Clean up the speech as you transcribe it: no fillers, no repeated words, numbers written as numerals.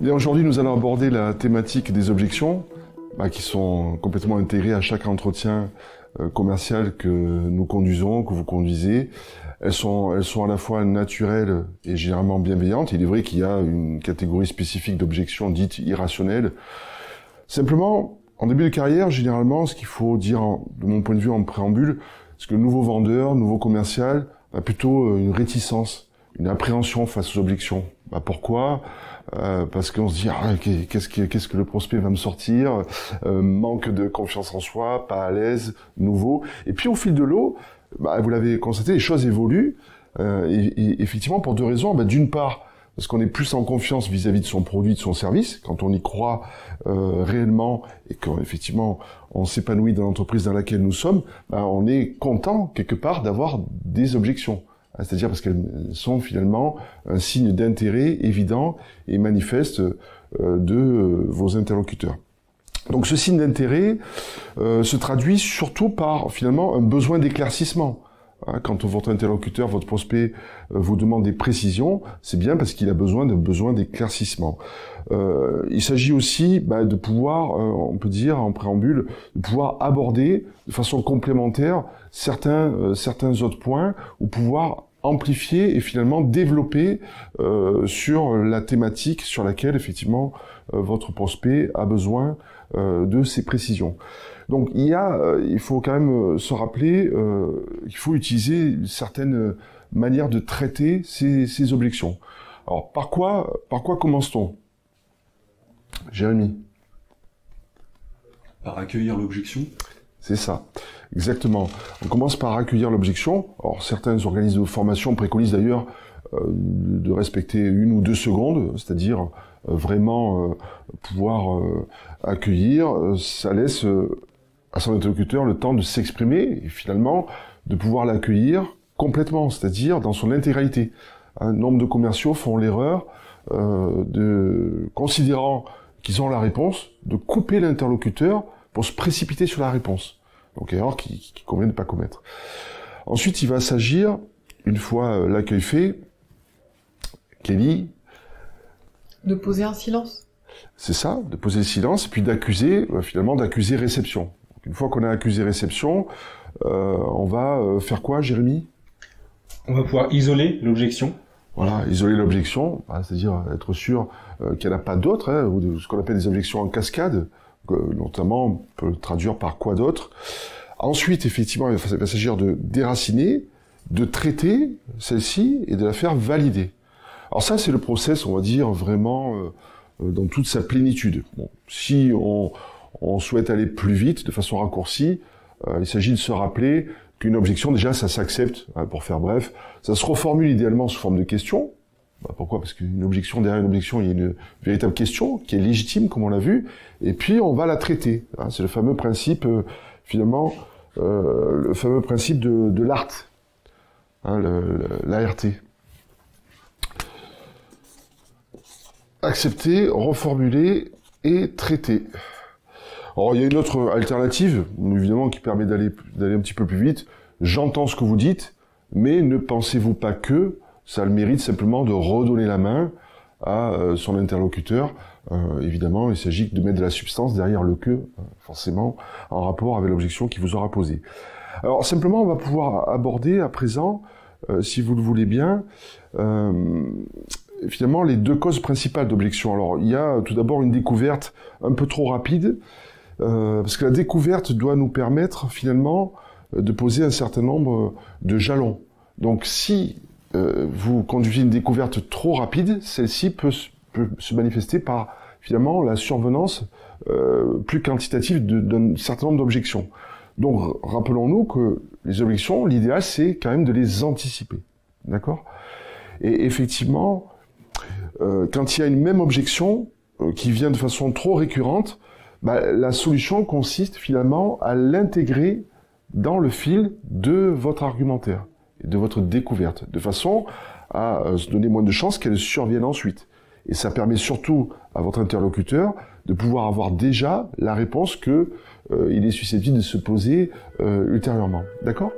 Bien, aujourd'hui, nous allons aborder la thématique des objections, qui sont complètement intégrées à chaque entretien commercial que nous conduisons, que vous conduisez. Elles sont à la fois naturelles et généralement bienveillantes. Il est vrai qu'il y a une catégorie spécifique d'objections dites irrationnelles. Simplement, en début de carrière, généralement, ce qu'il faut dire, de mon point de vue en préambule, c'est que le nouveau vendeur, nouveau commercial, a plutôt une réticence, une appréhension face aux objections. Pourquoi ? Parce qu'on se dit qu'est-ce que le prospect va me sortir, manque de confiance en soi, pas à l'aise, nouveau. Et puis au fil de l'eau, vous l'avez constaté, les choses évoluent. Et effectivement, pour deux raisons. D'une part, parce qu'on est plus en confiance vis-à-vis de son produit, de son service, quand on y croit réellement et qu'effectivement on s'épanouit dans l'entreprise dans laquelle nous sommes, on est content quelque part d'avoir des objections. C'est-à-dire parce qu'elles sont finalement un signe d'intérêt évident et manifeste de vos interlocuteurs. Donc ce signe d'intérêt se traduit surtout par finalement un besoin d'éclaircissement. Quand votre interlocuteur, votre prospect vous demande des précisions, c'est bien parce qu'il a besoin d'éclaircissement. Il s'agit aussi de pouvoir, on peut dire en préambule, de pouvoir aborder de façon complémentaire certains autres points ou pouvoir amplifier et finalement développer sur la thématique sur laquelle effectivement votre prospect a besoin de ces précisions. Donc il faut quand même se rappeler qu'il faut utiliser certaines manières de traiter ces objections. Alors par quoi commence-t-on, Jérémy? Par accueillir l'objection. C'est ça, exactement. On commence par accueillir l'objection. Alors certains organismes de formation préconisent d'ailleurs de respecter 1 ou 2 secondes, c'est-à-dire vraiment pouvoir accueillir. Ça laisse à son interlocuteur le temps de s'exprimer et finalement de pouvoir l'accueillir complètement, c'est-à-dire dans son intégralité. Un nombre de commerciaux font l'erreur considérant qu'ils ont la réponse, de couper l'interlocuteur pour se précipiter sur la réponse. Donc erreur qui convient de ne pas commettre. Ensuite, il va s'agir, une fois l'accueil fait, Kelly... De poser un silence. C'est ça, de poser le silence, et puis d'accuser réception. Donc, une fois qu'on a accusé réception, on va faire quoi, Jérémy? On va pouvoir isoler l'objection. Voilà, isoler l'objection, c'est-à-dire être sûr qu'il n'y en a pas d'autres, ou ce qu'on appelle des objections en cascade, notamment on peut le traduire par quoi d'autre. Ensuite, effectivement, il va s'agir de déraciner, de traiter celle-ci et de la faire valider. Alors ça, c'est le process, on va dire, vraiment dans toute sa plénitude. Bon, si on souhaite aller plus vite, de façon raccourcie, il s'agit de se rappeler qu'une objection, déjà, ça s'accepte, pour faire bref. Ça se reformule idéalement sous forme de question. Pourquoi ? Parce qu'une objection, derrière une objection, il y a une véritable question qui est légitime, comme on l'a vu, et puis on va la traiter. C'est le fameux principe, finalement, le fameux principe de l'ART, l'ART. Accepter, reformuler et traiter. Alors il y a une autre alternative, évidemment, qui permet d'aller un petit peu plus vite. J'entends ce que vous dites, mais ne pensez-vous pas que ça a le mérite simplement de redonner la main à son interlocuteur. Évidemment, il s'agit de mettre de la substance derrière le que, forcément, en rapport avec l'objection qui vous aura posée. Alors simplement, on va pouvoir aborder à présent, si vous le voulez bien, finalement les 2 causes principales d'objection. Alors il y a tout d'abord une découverte un peu trop rapide, parce que la découverte doit nous permettre finalement de poser un certain nombre de jalons. Donc si vous conduisez une découverte trop rapide, celle-ci peut se manifester par finalement la survenance plus quantitative d'un certain nombre d'objections. Donc rappelons-nous que les objections, l'idéal c'est quand même de les anticiper. D'accord ? Et effectivement, quand il y a une même objection qui vient de façon trop récurrente, la solution consiste finalement à l'intégrer dans le fil de votre argumentaire et de votre découverte, de façon à se donner moins de chances qu'elle survienne ensuite. Et ça permet surtout à votre interlocuteur de pouvoir avoir déjà la réponse que il est susceptible de se poser ultérieurement. D'accord ?